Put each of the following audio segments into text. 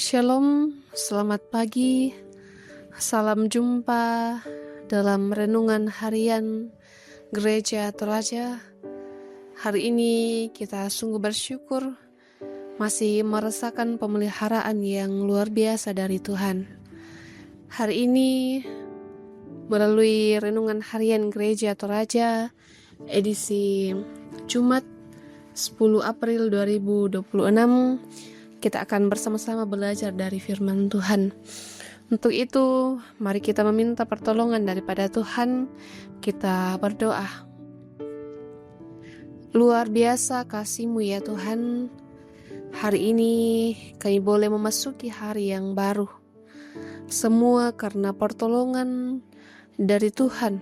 Shalom, selamat pagi, salam jumpa dalam renungan harian Gereja Toraja. Hari ini kita sungguh bersyukur masih merasakan pemeliharaan yang luar biasa dari Tuhan. Hari ini melalui renungan harian Gereja Toraja edisi Jumat 10 April 2026, kita akan bersama-sama belajar dari firman Tuhan. Untuk itu, mari kita meminta pertolongan daripada Tuhan. Kita berdoa. Luar biasa kasih-Mu ya Tuhan. Hari ini kami boleh memasuki hari yang baru. Semua karena pertolongan dari Tuhan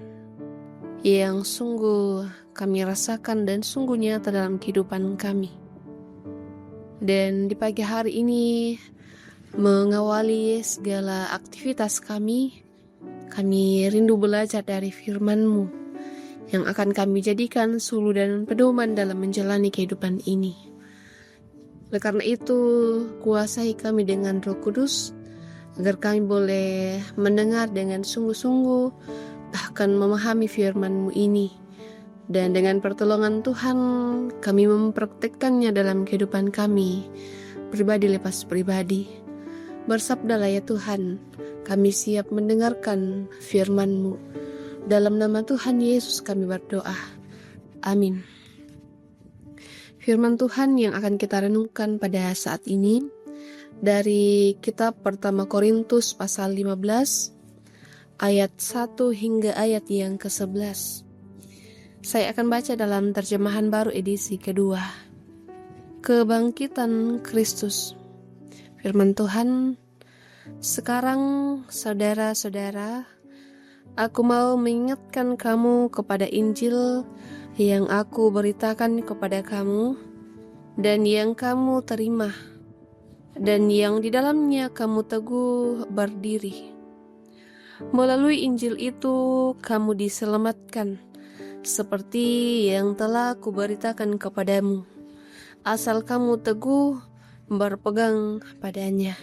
yang sungguh kami rasakan dan sungguh nyata dalam kehidupan kami. Dan di pagi hari ini, mengawali segala aktivitas kami rindu belajar dari firman-Mu yang akan kami jadikan suluh dan pedoman dalam menjalani kehidupan ini. Oleh karena itu, kuasai kami dengan Roh Kudus, agar kami boleh mendengar dengan sungguh-sungguh, bahkan memahami firman-Mu ini. Dan dengan pertolongan Tuhan, kami mempraktikkannya dalam kehidupan kami, pribadi lepas pribadi. Bersabdalah ya Tuhan, kami siap mendengarkan firman-Mu. Dalam nama Tuhan Yesus kami berdoa. Amin. Firman Tuhan yang akan kita renungkan pada saat ini, dari kitab pertama Korintus pasal 15, ayat 1 hingga ayat yang ke-11. Saya akan baca dalam terjemahan baru edisi kedua. Kebangkitan Kristus. Firman Tuhan, sekarang saudara-saudara, aku mau mengingatkan kamu kepada Injil yang aku beritakan kepada kamu dan yang kamu terima dan yang di dalamnya kamu teguh berdiri. Melalui Injil itu kamu diselamatkan, seperti yang telah kuberitakan kepadamu, asal kamu teguh berpegang padanya.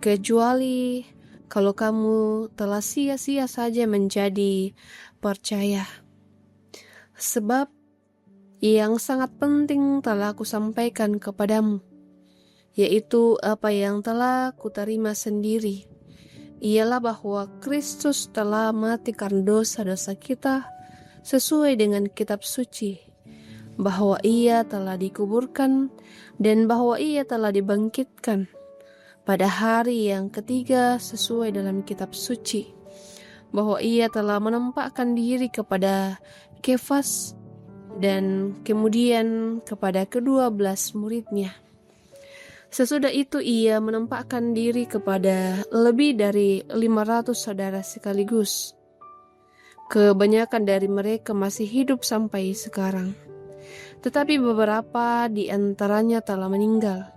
Kecuali kalau kamu telah sia-sia saja menjadi percaya. Sebab yang sangat penting telah kusampaikan kepadamu, yaitu apa yang telah kuterima sendiri, ialah bahwa Kristus telah mati karena dosa-dosa kita sesuai dengan kitab suci, bahwa ia telah dikuburkan dan bahwa ia telah dibangkitkan pada hari yang ketiga sesuai dalam kitab suci, bahwa ia telah menampakkan diri kepada Kefas dan kemudian kepada ke-12 muridnya. Sesudah itu ia menampakkan diri kepada lebih dari 500 saudara sekaligus. Kebanyakan dari mereka masih hidup sampai sekarang, tetapi beberapa di antaranya telah meninggal.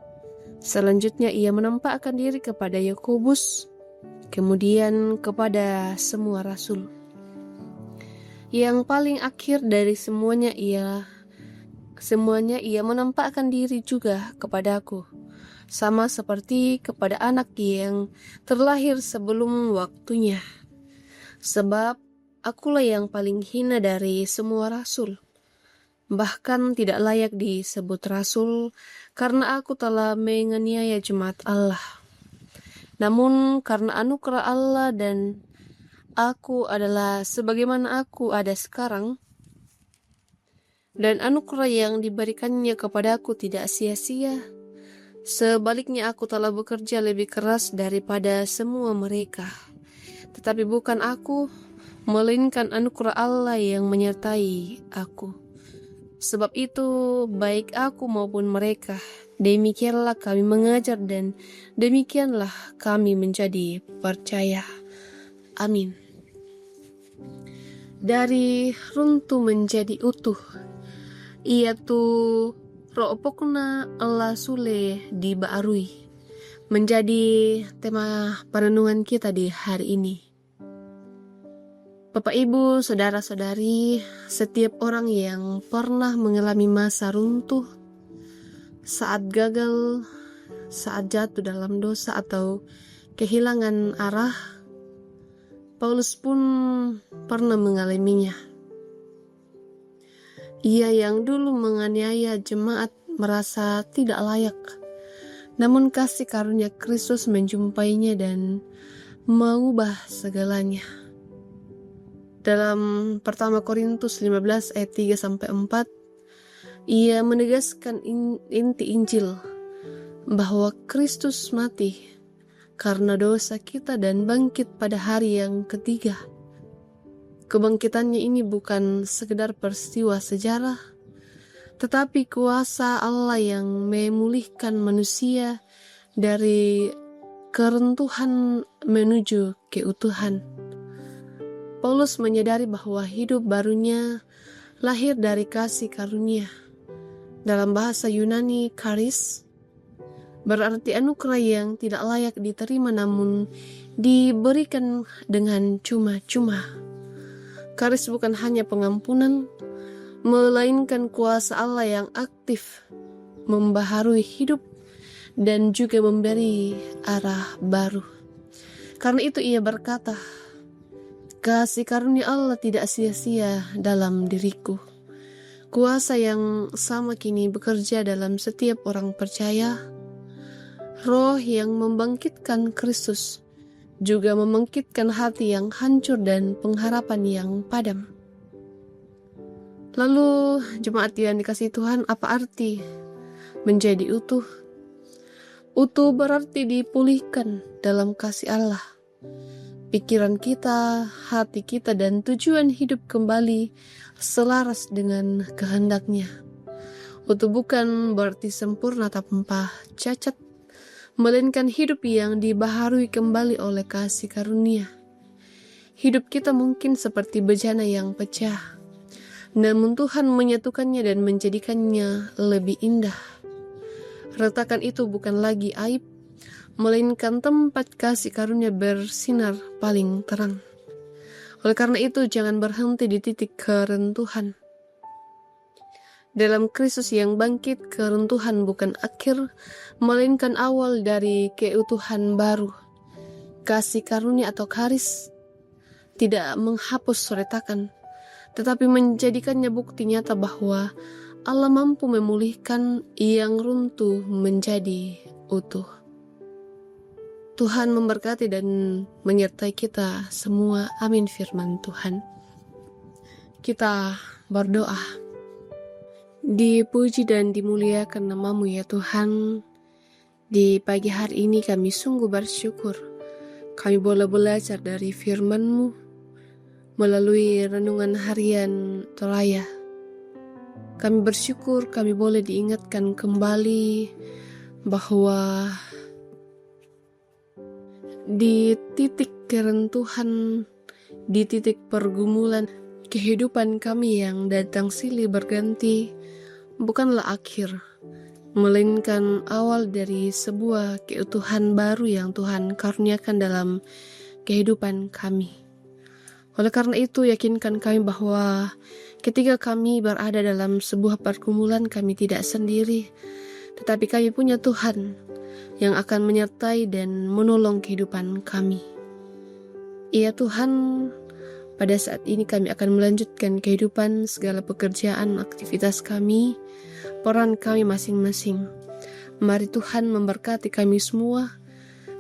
Selanjutnya ia menampakkan diri kepada Yakobus, kemudian kepada semua rasul. Yang paling akhir dari semuanya ia menampakkan diri juga kepadaku, sama seperti kepada anak yang terlahir sebelum waktunya. Sebab akulah yang paling hina dari semua rasul, bahkan tidak layak disebut rasul, karena aku telah menganiaya jemaat Allah. Namun karena anugerah Allah dan aku adalah sebagaimana aku ada sekarang, dan anugerah yang diberikannya kepadaku tidak sia-sia. Sebaliknya aku telah bekerja lebih keras daripada semua mereka. Tetapi bukan aku, melainkan anugerah Allah yang menyertai aku. Sebab itu, baik aku maupun mereka, demikianlah kami mengajar dan demikianlah kami menjadi percaya. Amin. Dari runtuh menjadi utuh, iaitu ro'opokna Allah sule dibaarui, menjadi tema perenungan kita di hari ini. Bapak, Ibu, Saudara-saudari, setiap orang yang pernah mengalami masa runtuh, saat gagal, saat jatuh dalam dosa atau kehilangan arah, Paulus pun pernah mengalaminya. Ia yang dulu menganiaya jemaat merasa tidak layak, namun kasih karunia Kristus menjumpainya dan mengubah segalanya. Dalam pertama Korintus 15 ayat 3-4, ia menegaskan inti Injil bahwa Kristus mati karena dosa kita dan bangkit pada hari yang ketiga. Kebangkitannya ini bukan sekedar peristiwa sejarah, tetapi kuasa Allah yang memulihkan manusia dari keruntuhan menuju keutuhan. Paulus menyadari bahwa hidup barunya lahir dari kasih karunia. Dalam bahasa Yunani, charis berarti anugerah yang tidak layak diterima namun diberikan dengan cuma-cuma. Charis bukan hanya pengampunan, melainkan kuasa Allah yang aktif membaharui hidup dan juga memberi arah baru. Karena itu ia berkata, kasih karunia Allah tidak sia-sia dalam diriku. Kuasa yang sama kini bekerja dalam setiap orang percaya. Roh yang membangkitkan Kristus juga membangkitkan hati yang hancur dan pengharapan yang padam. Lalu jemaat yang dikasihi Tuhan, apa arti menjadi utuh? Utuh berarti dipulihkan dalam kasih Allah. Pikiran kita, hati kita, dan tujuan hidup kembali selaras dengan kehendaknya. Utuh bukan berarti sempurna tanpa cacat, melainkan hidup yang dibaharui kembali oleh kasih karunia. Hidup kita mungkin seperti bejana yang pecah, namun Tuhan menyatukannya dan menjadikannya lebih indah. Retakan itu bukan lagi aib, melainkan tempat kasih karunia bersinar paling terang. Oleh karena itu, jangan berhenti di titik keruntuhan. Dalam Kristus yang bangkit, keruntuhan bukan akhir, melainkan awal dari keutuhan baru. Kasih karunia atau charis tidak menghapus retakan, tetapi menjadikannya bukti nyata bahwa Allah mampu memulihkan yang runtuh menjadi utuh. Tuhan memberkati dan menyertai kita semua. Amin firman Tuhan. Kita berdoa. Dipuji dan dimuliakan nama-Mu ya Tuhan. Di pagi hari ini kami sungguh bersyukur. Kami boleh belajar dari firman-Mu melalui renungan harian Toraya. Kami bersyukur kami boleh diingatkan kembali bahwa di titik keruntuhan, di titik pergumulan kehidupan kami yang datang silih berganti bukanlah akhir, melainkan awal dari sebuah keutuhan baru yang Tuhan karuniakan dalam kehidupan kami. Oleh karena itu, yakinkan kami bahwa ketika kami berada dalam sebuah pergumulan, kami tidak sendiri, tetapi kami punya Tuhan yang akan menyertai dan menolong kehidupan kami. Ya Tuhan, pada saat ini kami akan melanjutkan kehidupan, segala pekerjaan, aktivitas kami, peran kami masing-masing. Mari Tuhan memberkati kami semua,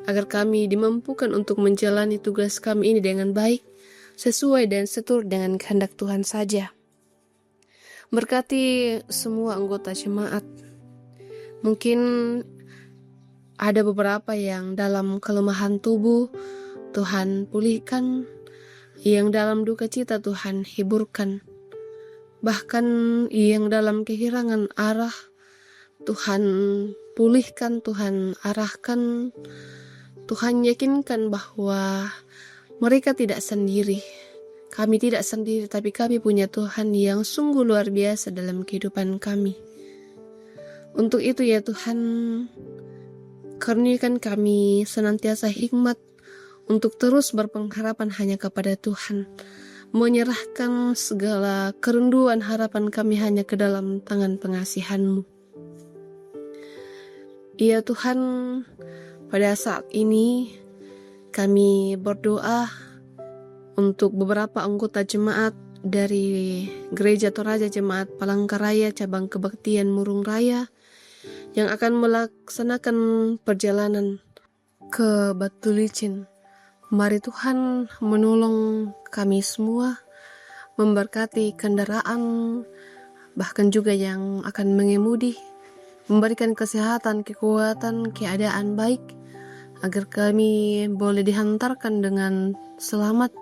agar kami dimampukan untuk menjalani tugas kami ini dengan baik, sesuai dan seturut dengan kehendak Tuhan saja. Berkati semua anggota jemaat. Mungkin ada beberapa yang dalam kelemahan tubuh, Tuhan pulihkan. Yang dalam duka cita, Tuhan hiburkan. Bahkan yang dalam kehilangan arah, Tuhan pulihkan, Tuhan arahkan. Tuhan yakinkan bahwa mereka tidak sendiri. Kami tidak sendiri, tapi kami punya Tuhan yang sungguh luar biasa dalam kehidupan kami. Untuk itu ya Tuhan, karuniakan kami senantiasa hikmat untuk terus berpengharapan hanya kepada Tuhan, menyerahkan segala kerinduan harapan kami hanya ke dalam tangan pengasihan-Mu. Ya Tuhan, pada saat ini kami berdoa untuk beberapa anggota jemaat dari Gereja Toraja Jemaat Palangkaraya Cabang Kebaktian Murung Raya yang akan melaksanakan perjalanan ke Batu Licin. Mari Tuhan menolong kami semua, memberkati kendaraan, bahkan juga yang akan mengemudi, memberikan kesehatan, kekuatan, keadaan baik, agar kami boleh dihantarkan dengan selamat,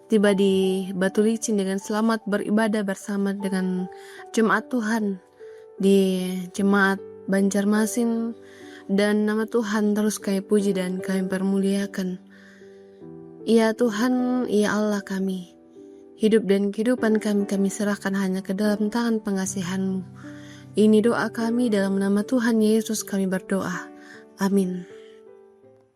tiba di Batu Licin dengan selamat, beribadah bersama dengan jemaat Tuhan di Jemaat Banjarmasin, dan nama Tuhan terus kami puji dan kami permuliakan. Ya Tuhan, ya Allah kami, hidup dan kehidupan kami serahkan hanya ke dalam tangan pengasihan-Mu. Ini doa kami dalam nama Tuhan Yesus kami berdoa. Amin.